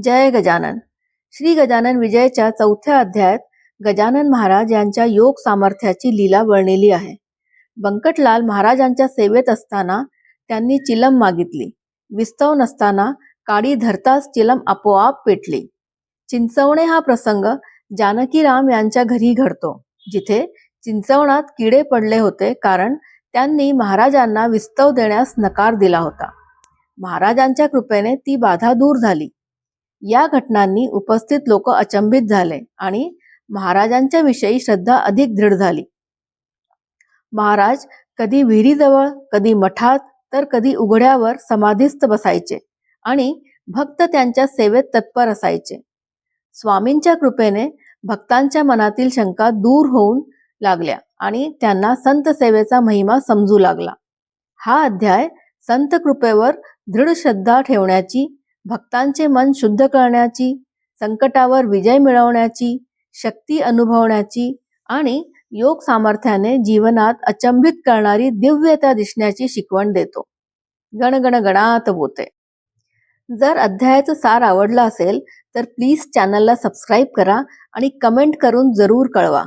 जय गजानन. श्री गजानन विजयच्या 4थ्या अध्यायात गजानन महाराज यांच्या योग सामर्थ्याची लीला वर्णिली आहे. बंकटलाल महाराजांच्या सेवेत असताना त्यांनी चिलम मागितली. विस्तव नसताना काडी धरताच चिलम आपोआप पेटली. चिंचवणे हा प्रसंग जानकीराम यांच्या घरी घडतो, जिथे चिंचवणात किडे पडले होते, कारण त्यांनी महाराजांना विस्तव देण्यास नकार दिला होता. महाराजांच्या कृपेने ती बाधा दूर झाली. या घटनांनी उपस्थित लोक अचंबित झाले आणि महाराजांच्या विषयी श्रद्धा अधिक दृढ झाली. महाराज कधी विहिरीजवळ, कधी मठात, तर कधी उघड्यावर समाधीस्थ बसायचे आणि भक्त त्यांच्या सेवेत तत्पर असायचे. स्वामींच्या कृपेने भक्तांच्या मनातील शंका दूर होऊन लागल्या आणि त्यांना संत सेवेचा महिमा समजू लागला. हा अध्याय संत कृपेवर दृढ श्रद्धा ठेवण्याची, भक्तांचे मन शुद्ध करण्याची, संकटावर विजय मिळवण्याची, शक्ती अनुभवण्याची आणि योग सामर्थ्याने जीवनात अचंबित करणारी दिव्यता दिसण्याची शिकवण देतो. गणगण गणात बोते. जर अध्यायाचं सार आवडलं असेल तर प्लीज चॅनलला सबस्क्राईब करा आणि कमेंट करून जरूर कळवा.